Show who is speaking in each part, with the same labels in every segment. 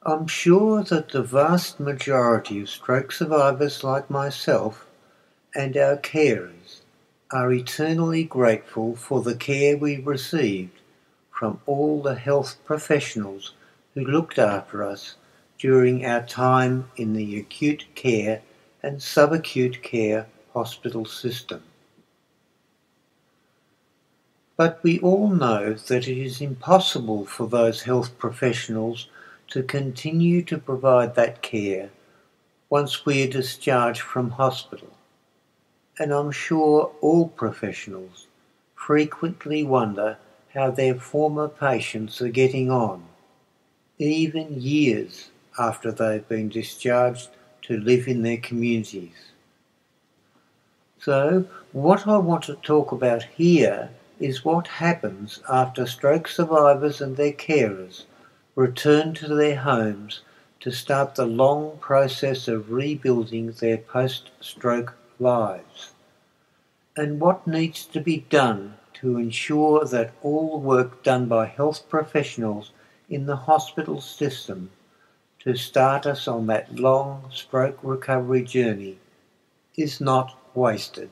Speaker 1: I'm sure that the vast majority of stroke survivors like myself and our carers are eternally grateful for the care we received from all the health professionals who looked after us during our time in the acute care and subacute care hospital system. But we all know that it is impossible for those health professionals to continue to provide that care once we are discharged from hospital. And I'm sure all professionals frequently wonder how their former patients are getting on, even years after they've been discharged to live in their communities. So, what I want to talk about here is what happens after stroke survivors and their carers return to their homes to start the long process of rebuilding their post-stroke lives, and what needs to be done to ensure that all the work done by health professionals in the hospital system to start us on that long stroke recovery journey is not wasted.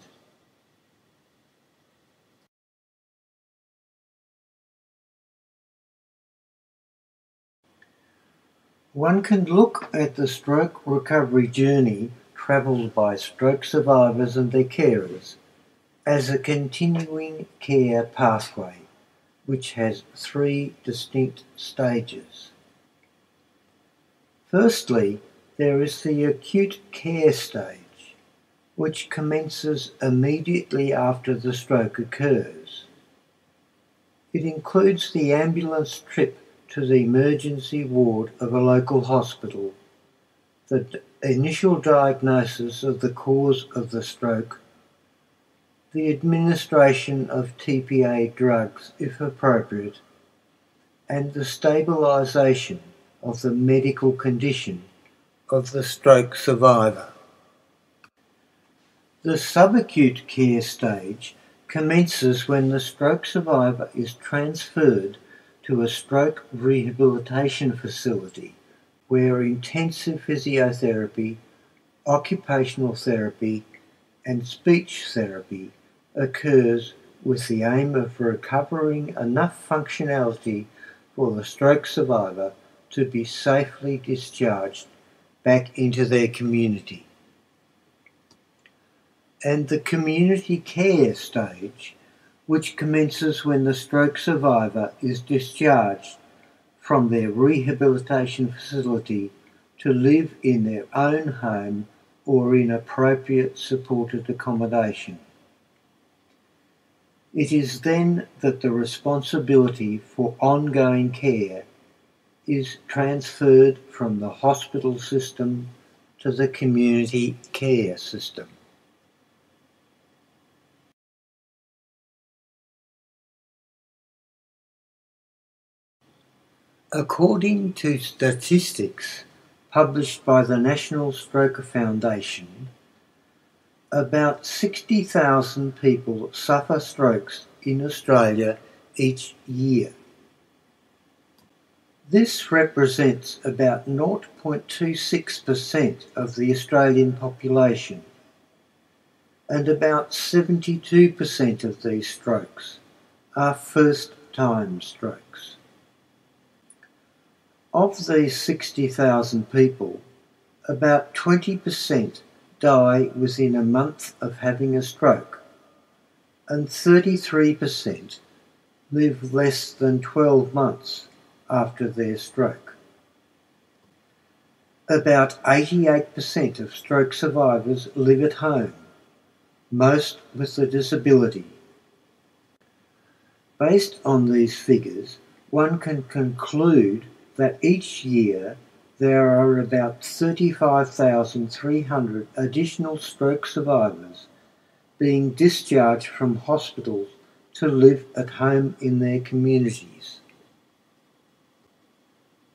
Speaker 1: One can look at the stroke recovery journey travelled by stroke survivors and their carers as a continuing care pathway, which has three distinct stages. Firstly, there is the acute care stage, which commences immediately after the stroke occurs. It includes the ambulance trip to the emergency ward of a local hospital, the initial diagnosis of the cause of the stroke, the administration of TPA drugs if appropriate, and the stabilisation of the medical condition of the stroke survivor. The subacute care stage commences when the stroke survivor is transferred to a stroke rehabilitation facility where intensive physiotherapy, occupational therapy, and speech therapy occurs with the aim of recovering enough functionality for the stroke survivor to be safely discharged back into their community. And the community care stage, which commences when the stroke survivor is discharged from their rehabilitation facility to live in their own home or in appropriate supported accommodation. It is then that the responsibility for ongoing care is transferred from the hospital system to the community care system. According to statistics published by the National Stroke Foundation, about 60,000 people suffer strokes in Australia each year. This represents about 0.26% of the Australian population, and about 72% of these strokes are first-time strokes. Of these 60,000 people, about 20% die within a month of having a stroke, and 33% live less than 12 months after their stroke. About 88% of stroke survivors live at home, most with a disability. Based on these figures, one can conclude that each year there are about 35,300 additional stroke survivors being discharged from hospitals to live at home in their communities.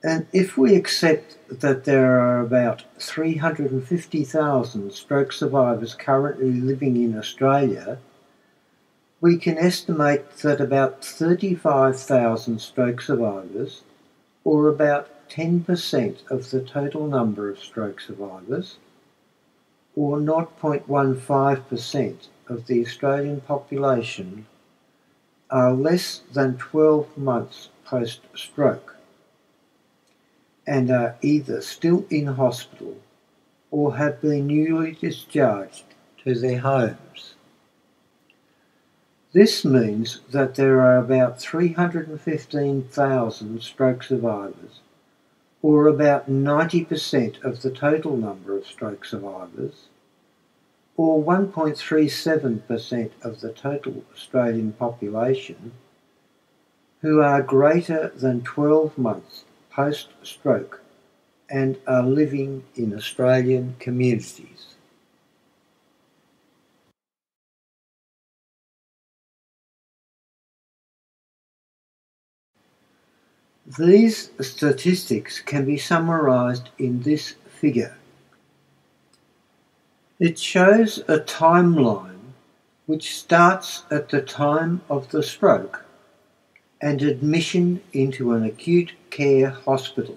Speaker 1: And if we accept that there are about 350,000 stroke survivors currently living in Australia, we can estimate that about 35,000 stroke survivors, or about 10% of the total number of stroke survivors, or 0.15% of the Australian population, are less than 12 months post-stroke and are either still in hospital or have been newly discharged to their homes. This means that there are about 315,000 stroke survivors, or about 90% of the total number of stroke survivors, or 1.37% of the total Australian population, who are greater than 12 months post-stroke and are living in Australian communities. These statistics can be summarised in this figure. It shows a timeline which starts at the time of the stroke and admission into an acute care hospital,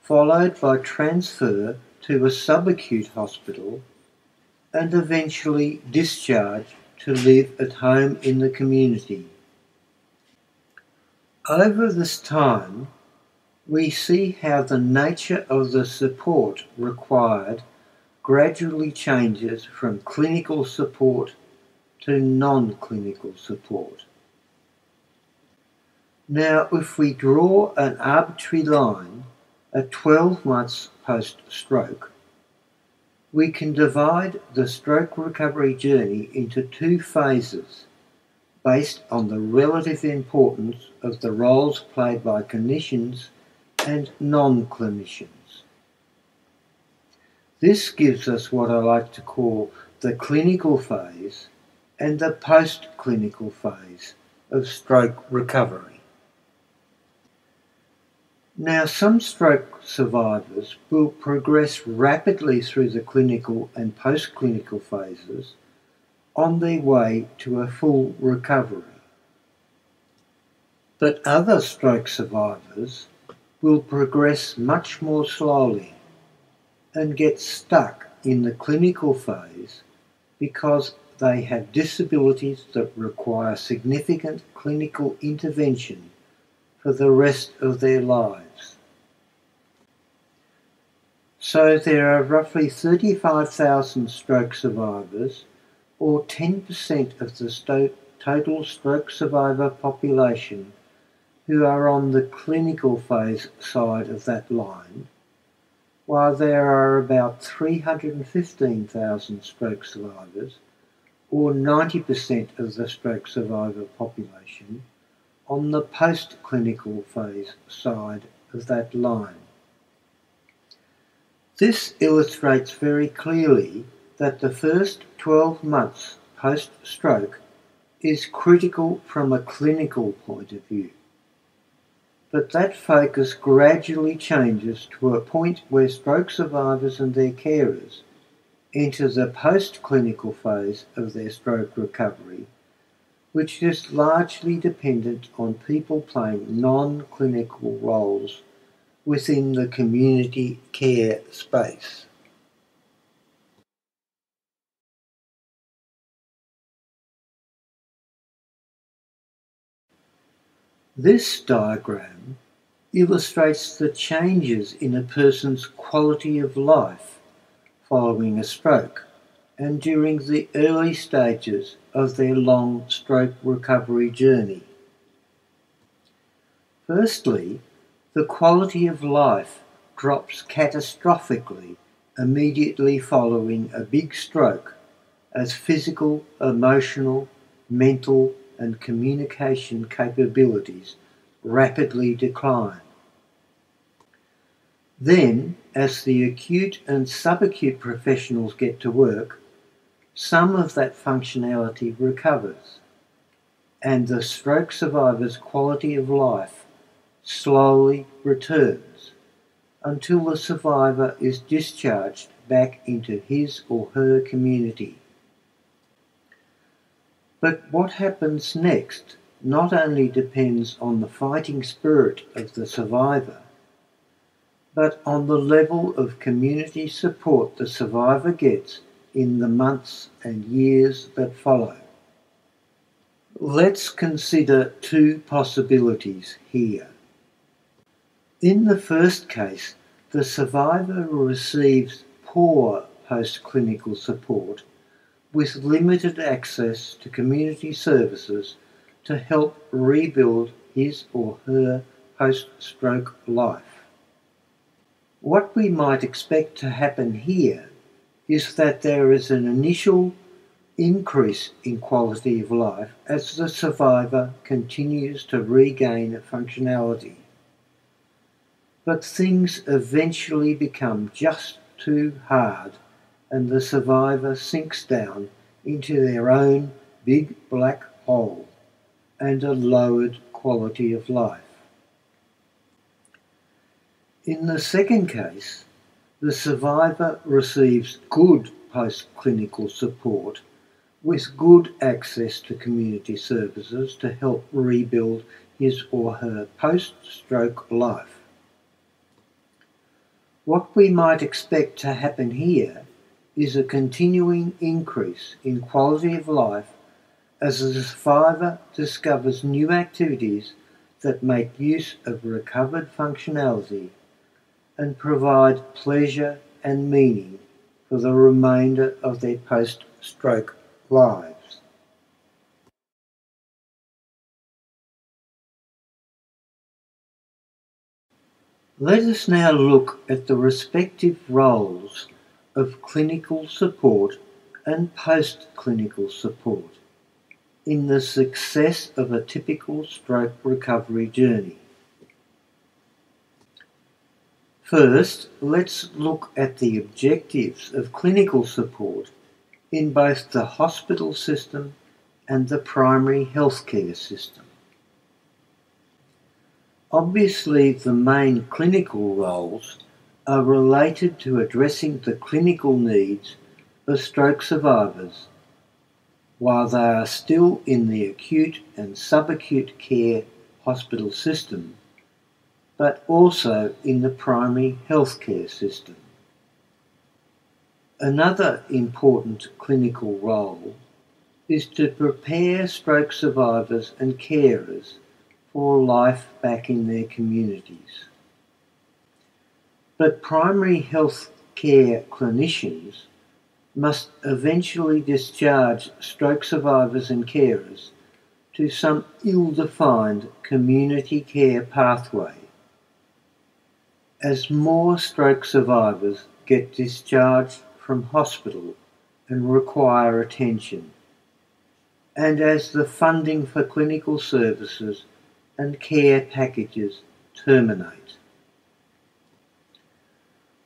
Speaker 1: followed by transfer to a subacute hospital and eventually discharge to live at home in the community. Over this time, we see how the nature of the support required gradually changes from clinical support to non-clinical support. Now, if we draw an arbitrary line at 12 months post-stroke, we can divide the stroke recovery journey into two phases based on the relative importance of the roles played by clinicians and non-clinicians. This gives us what I like to call the clinical phase and the post-clinical phase of stroke recovery. Now, some stroke survivors will progress rapidly through the clinical and post-clinical phases on their way to a full recovery. But other stroke survivors will progress much more slowly and get stuck in the clinical phase because they have disabilities that require significant clinical intervention for the rest of their lives. So there are roughly 35,000 stroke survivors, or 10% of the total stroke survivor population, who are on the clinical phase side of that line, while there are about 315,000 stroke survivors, or 90% of the stroke survivor population, on the post-clinical phase side of that line. This illustrates very clearly that the first 12 months post-stroke is critical from a clinical point of view. But that focus gradually changes to a point where stroke survivors and their carers enter the post-clinical phase of their stroke recovery, which is largely dependent on people playing non-clinical roles within the community care space. This diagram illustrates the changes in a person's quality of life following a stroke and during the early stages of their long stroke recovery journey. Firstly, the quality of life drops catastrophically immediately following a big stroke as physical, emotional, mental, and communication capabilities rapidly decline. Then, as the acute and subacute professionals get to work, some of that functionality recovers, and the stroke survivor's quality of life slowly returns until the survivor is discharged back into his or her community. But what happens next not only depends on the fighting spirit of the survivor, but on the level of community support the survivor gets in the months and years that follow. Let's consider two possibilities here. In the first case, the survivor receives poor post-clinical support with limited access to community services to help rebuild his or her post-stroke life. What we might expect to happen here is that there is an initial increase in quality of life as the survivor continues to regain functionality. But things eventually become just too hard and the survivor sinks down into their own big black hole and a lowered quality of life. In the second case, the survivor receives good post-clinical support with good access to community services to help rebuild his or her post-stroke life. What we might expect to happen here is a continuing increase in quality of life as the survivor discovers new activities that make use of recovered functionality and provide pleasure and meaning for the remainder of their post-stroke lives. Let us now look at the respective roles of clinical support and post-clinical support in the success of a typical stroke recovery journey. First, let's look at the objectives of clinical support in both the hospital system and the primary healthcare system. Obviously, the main clinical roles are related to addressing the clinical needs of stroke survivors while they are still in the acute and subacute care hospital system, but also in the primary healthcare system. Another important clinical role is to prepare stroke survivors and carers for life back in their communities. But primary health care clinicians must eventually discharge stroke survivors and carers to some ill-defined community care pathway. As more stroke survivors get discharged from hospital and require attention, and as the funding for clinical services and care packages terminate.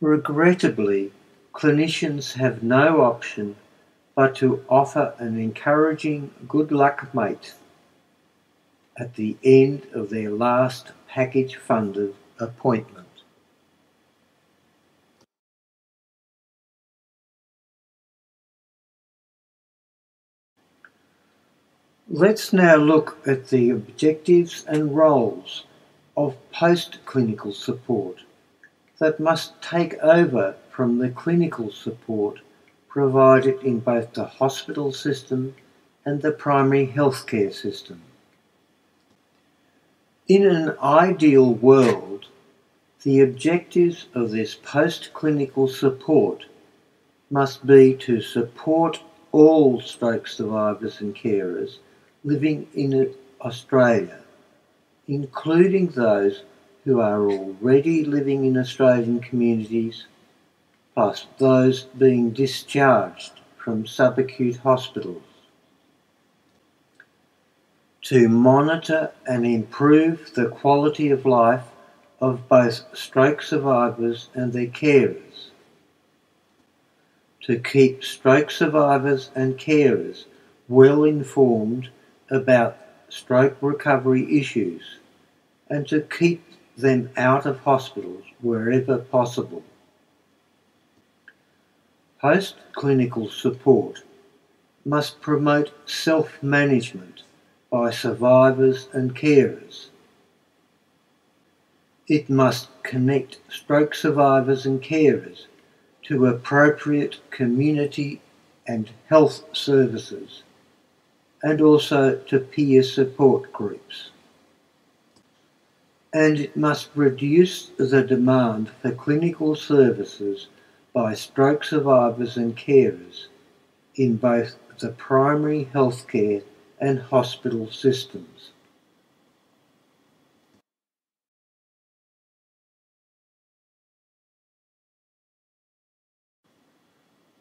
Speaker 1: Regrettably, clinicians have no option but to offer an encouraging good luck mate at the end of their last package-funded appointment. Let's now look at the objectives and roles of post-clinical support that must take over from the clinical support provided in both the hospital system and the primary healthcare system. In an ideal world, the objectives of this post-clinical support must be to support all stroke survivors and carers living in Australia, including those who are already living in Australian communities, plus those being discharged from subacute hospitals. To monitor and improve the quality of life of both stroke survivors and their carers. To keep stroke survivors and carers well informed about stroke recovery issues and to keep them out of hospitals wherever possible. Post-clinical support must promote self-management by survivors and carers. It must connect stroke survivors and carers to appropriate community and health services, and also to peer support groups. And it must reduce the demand for clinical services by stroke survivors and carers in both the primary healthcare and hospital systems.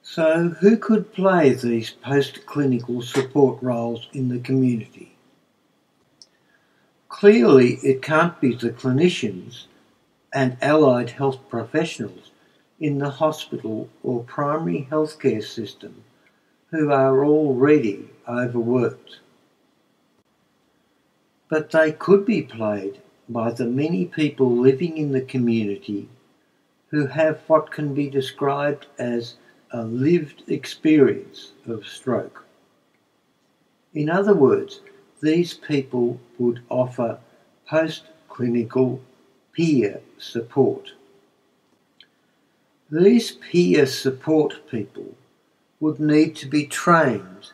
Speaker 1: So who could play these post-clinical support roles in the community? Clearly, it can't be the clinicians and allied health professionals in the hospital or primary healthcare system who are already overworked. But they could be played by the many people living in the community who have what can be described as a lived experience of stroke. In other words, these people would offer post-clinical peer support. These peer support people would need to be trained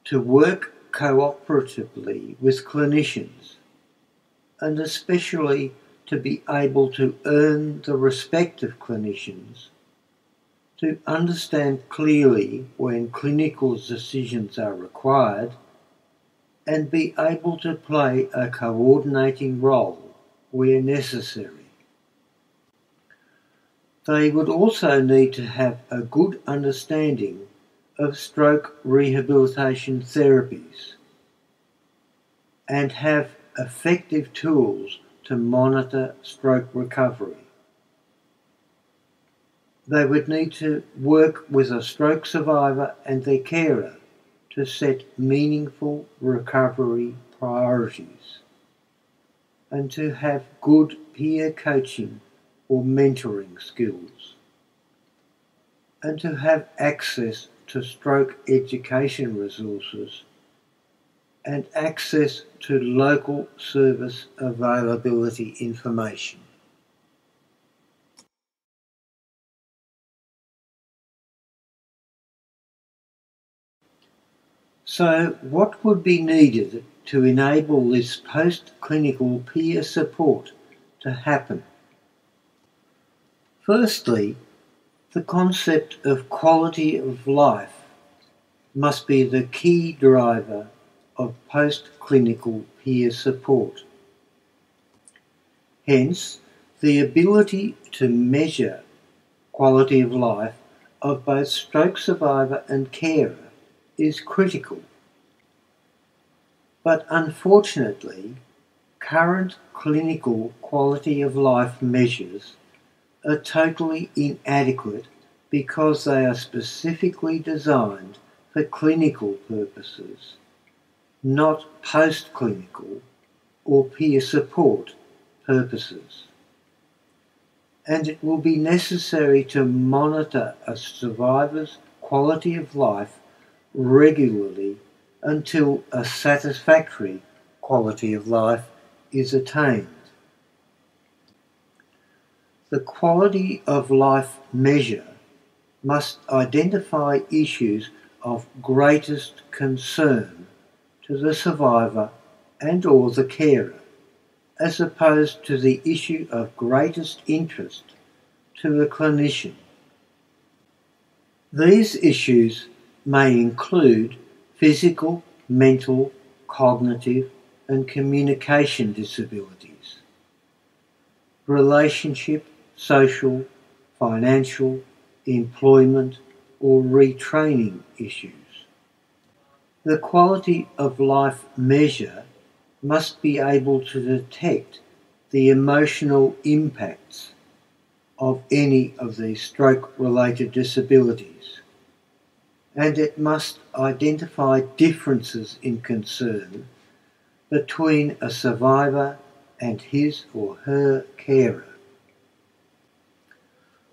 Speaker 1: to work cooperatively with clinicians, and especially to be able to earn the respect of clinicians, to understand clearly when clinical decisions are required, and be able to play a coordinating role where necessary. They would also need to have a good understanding of stroke rehabilitation therapies and have effective tools to monitor stroke recovery. They would need to work with a stroke survivor and their carer to set meaningful recovery priorities, and to have good peer coaching or mentoring skills, and to have access to stroke education resources and access to local service availability information. So what would be needed to enable this post-clinical peer support to happen? Firstly, the concept of quality of life must be the key driver of post-clinical peer support. Hence, the ability to measure quality of life of both stroke survivor and carer is critical. But unfortunately, current clinical quality of life measures are totally inadequate because they are specifically designed for clinical purposes, not post-clinical or peer support purposes. And it will be necessary to monitor a survivor's quality of life regularly until a satisfactory quality of life is attained. The quality of life measure must identify issues of greatest concern to the survivor and or the carer, as opposed to the issue of greatest interest to a clinician. These issues may include physical, mental, cognitive, and communication disabilities, relationship, social, financial, employment, or retraining issues. The quality of life measure must be able to detect the emotional impacts of any of these stroke-related disabilities, and it must identify differences in concern between a survivor and his or her carer.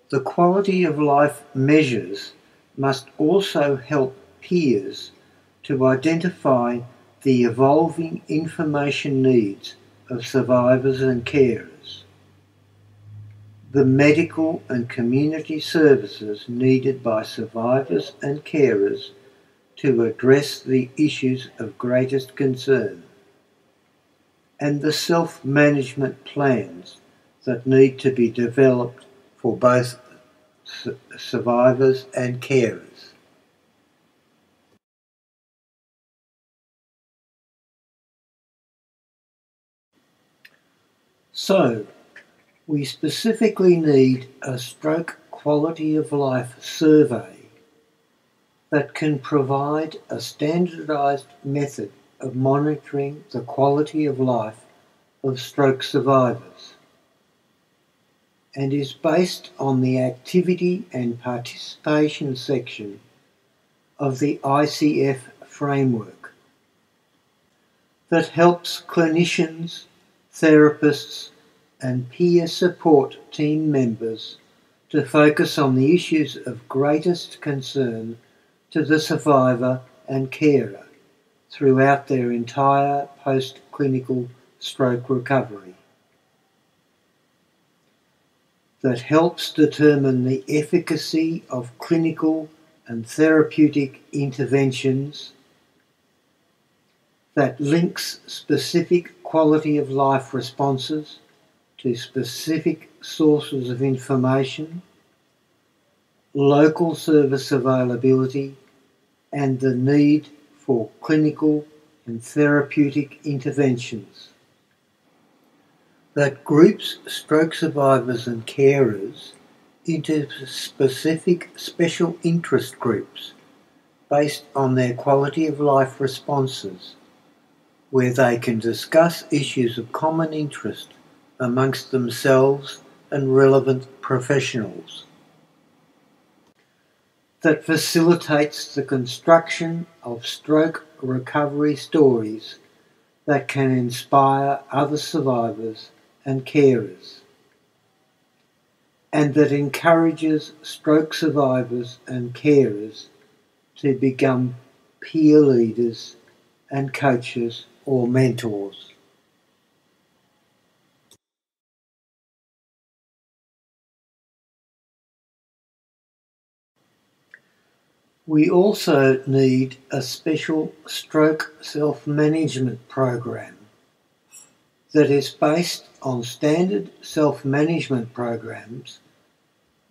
Speaker 1: The quality of life measures must also help peers to identify the evolving information needs of survivors and carers. the medical and community services needed by survivors and carers to address the issues of greatest concern, and the self-management plans that need to be developed for both survivors and carers. So, we specifically need a stroke quality of life survey that can provide a standardised method of monitoring the quality of life of stroke survivors, and is based on the activity and participation section of the ICF framework that helps clinicians, therapists and peer support team members to focus on the issues of greatest concern to the survivor and carer throughout their entire post-clinical stroke recovery. That helps determine the efficacy of clinical and therapeutic interventions, that links specific quality of life responses to specific sources of information, local service availability, and the need for clinical and therapeutic interventions. That groups stroke survivors and carers into specific special interest groups based on their quality of life responses, where they can discuss issues of common interest amongst themselves and relevant professionals. That facilitates the construction of stroke recovery stories that can inspire other survivors and carers, and that encourages stroke survivors and carers to become peer leaders and coaches or mentors. We also need a special stroke self-management program that is based on standard self-management programs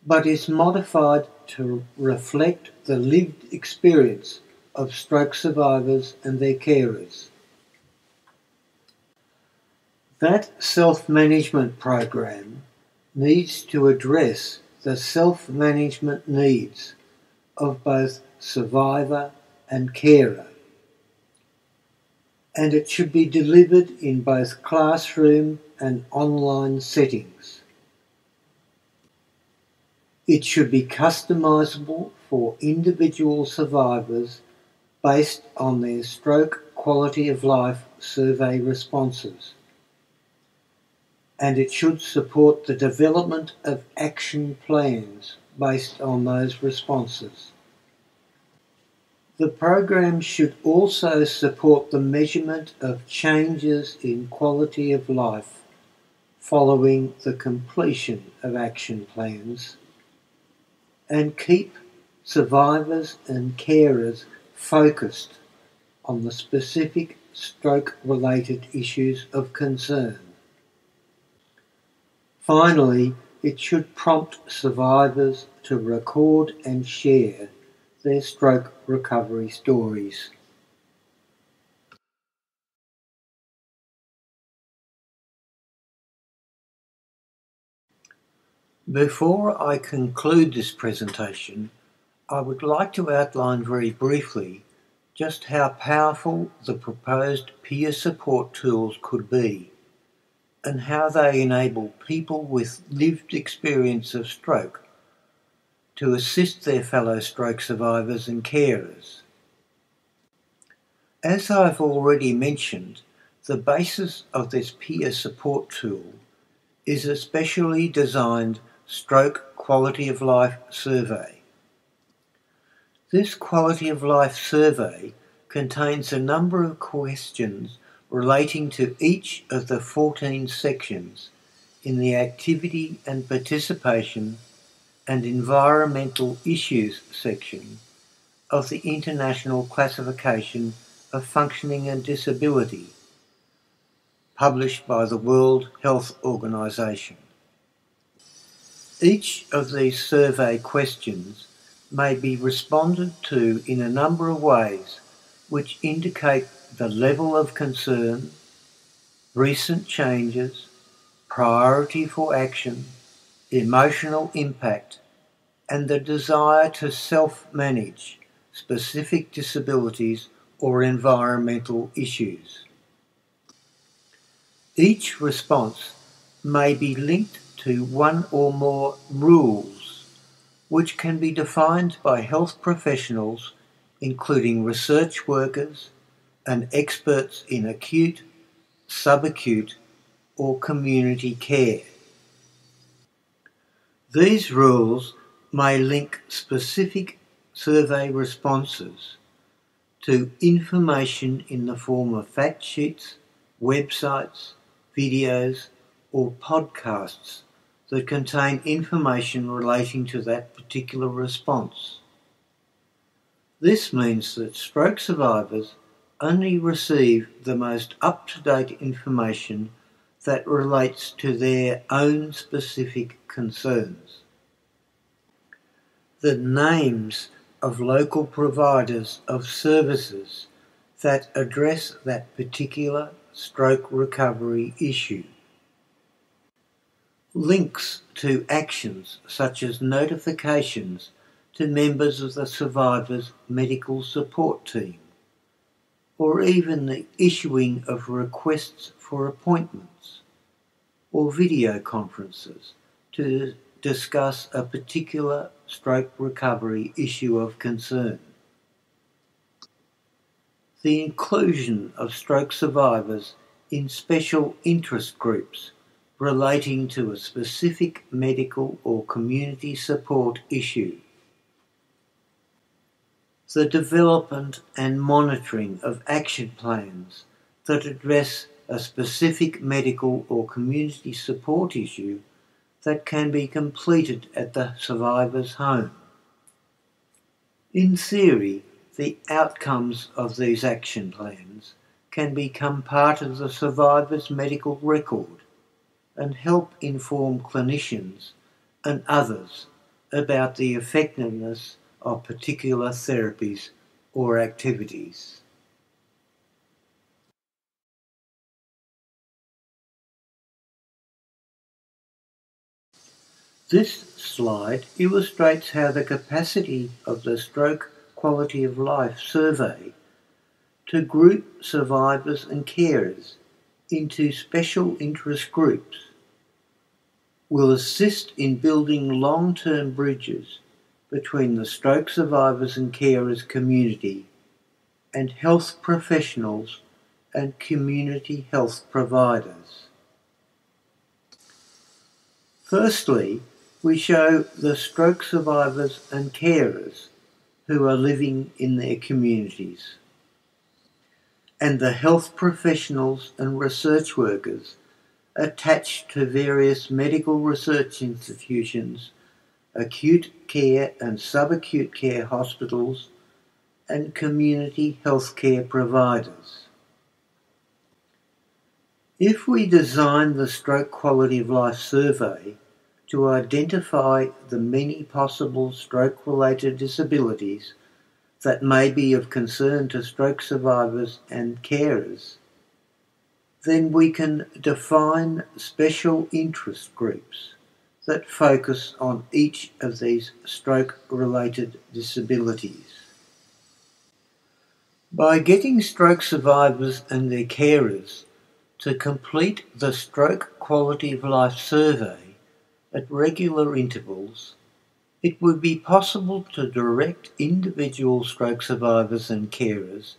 Speaker 1: but is modified to reflect the lived experience of stroke survivors and their carers. That self-management program needs to address the self-management needs of both survivor and carer, and it should be delivered in both classroom and online settings. It should be customisable for individual survivors based on their stroke quality of life survey responses, and it should support the development of action plans based on those responses. The program should also support the measurement of changes in quality of life following the completion of action plans, and keep survivors and carers focused on the specific stroke-related issues of concern. Finally, it should prompt survivors to record and share their stroke recovery stories. Before I conclude this presentation, I would like to outline very briefly just how powerful the proposed peer support tools could be, and how they enable people with lived experience of stroke to assist their fellow stroke survivors and carers. As I've already mentioned, the basis of this peer support tool is a specially designed stroke quality of life survey. This quality of life survey contains a number of questions relating to each of the 14 sections in the activity and participation and environmental issues section of the International Classification of Functioning and Disability, published by the World Health Organization. Each of these survey questions may be responded to in a number of ways which indicate the level of concern, recent changes, priority for action, emotional impact, and the desire to self-manage specific disabilities or environmental issues. Each response may be linked to one or more rules, which can be defined by health professionals, including research workers and experts in acute, subacute, or community care. These rules may link specific survey responses to information in the form of fact sheets, websites, videos, or podcasts that contain information relating to that particular response. This means that stroke survivors only receive the most up-to-date information that relates to their own specific concerns. The names of local providers of services that address that particular stroke recovery issue. Links to actions such as notifications to members of the survivor's medical support team, or even the issuing of requests for appointments or video conferences to discuss a particular stroke recovery issue of concern. The inclusion of stroke survivors in special interest groups relating to a specific medical or community support issue. The development and monitoring of action plans that address a specific medical or community support issue that can be completed at the survivor's home. In theory, the outcomes of these action plans can become part of the survivor's medical record and help inform clinicians and others about the effectiveness of particular therapies or activities. This slide illustrates how the capacity of the Stroke Quality of Life Survey to group survivors and carers into special interest groups will assist in building long-term bridges between the stroke survivors and carers community and health professionals and community health providers. Firstly, we show the stroke survivors and carers who are living in their communities, and the health professionals and research workers attached to various medical research institutions, acute care and subacute care hospitals, and community healthcare providers. If we design the Stroke Quality of Life Survey to identify the many possible stroke-related disabilities that may be of concern to stroke survivors and carers, then we can define special interest groups that focus on each of these stroke-related disabilities. By getting stroke survivors and their carers to complete the Stroke Quality of Life Survey at regular intervals, it would be possible to direct individual stroke survivors and carers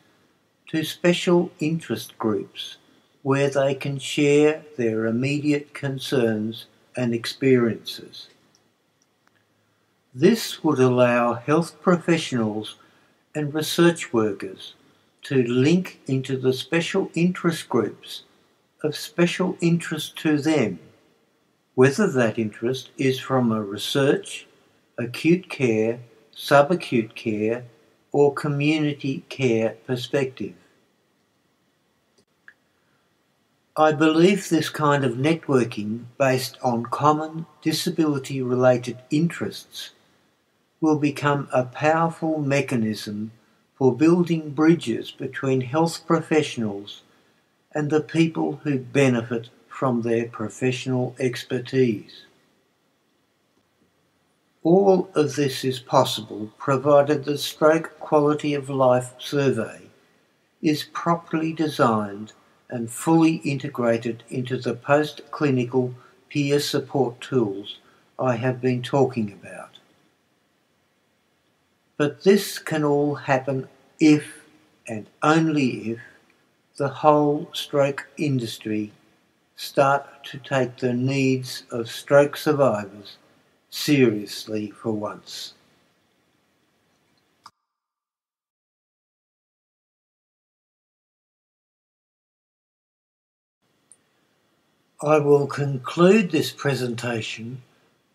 Speaker 1: to special interest groups where they can share their immediate concerns and experiences. This would allow health professionals and research workers to link into the special interest groups of special interest to them whether that interest is from a research, acute care, subacute care, or community care perspective. I believe this kind of networking based on common disability-related interests will become a powerful mechanism for building bridges between health professionals and the people who benefit from their professional expertise. All of this is possible provided the Stroke Quality of Life Survey is properly designed and fully integrated into the post-clinical peer support tools I have been talking about. But this can all happen if, and only if, the whole stroke industry start to take the needs of stroke survivors seriously for once. I will conclude this presentation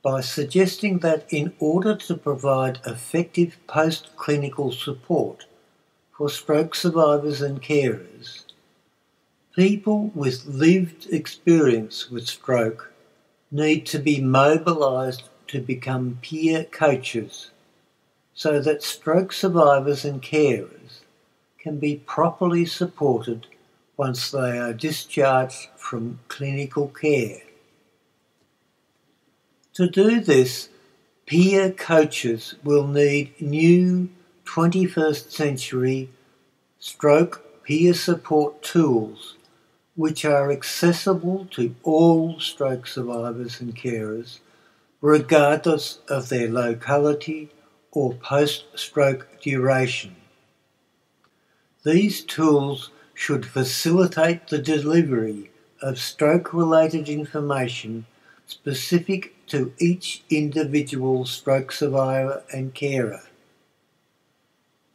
Speaker 1: by suggesting that in order to provide effective post-clinical support for stroke survivors and carers, people with lived experience with stroke need to be mobilised to become peer coaches so that stroke survivors and carers can be properly supported once they are discharged from clinical care. To do this, peer coaches will need new 21st century stroke peer support tools which are accessible to all stroke survivors and carers regardless of their locality or post-stroke duration. These tools should facilitate the delivery of stroke-related information specific to each individual stroke survivor and carer,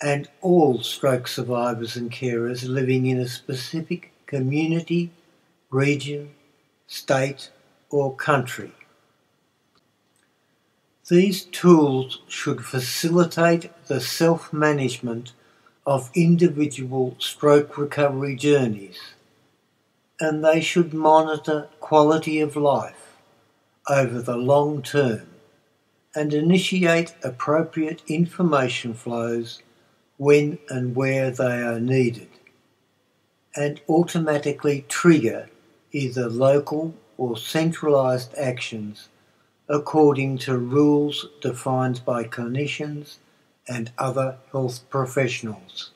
Speaker 1: and all stroke survivors and carers living in a specific community, region, state, or country. These tools should facilitate the self-management of individual stroke recovery journeys, and they should monitor quality of life over the long term and initiate appropriate information flows when and where they are needed, and automatically trigger either local or centralised actions according to rules defined by clinicians and other health professionals.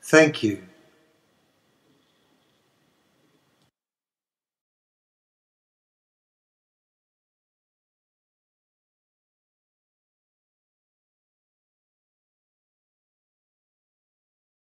Speaker 1: Thank you.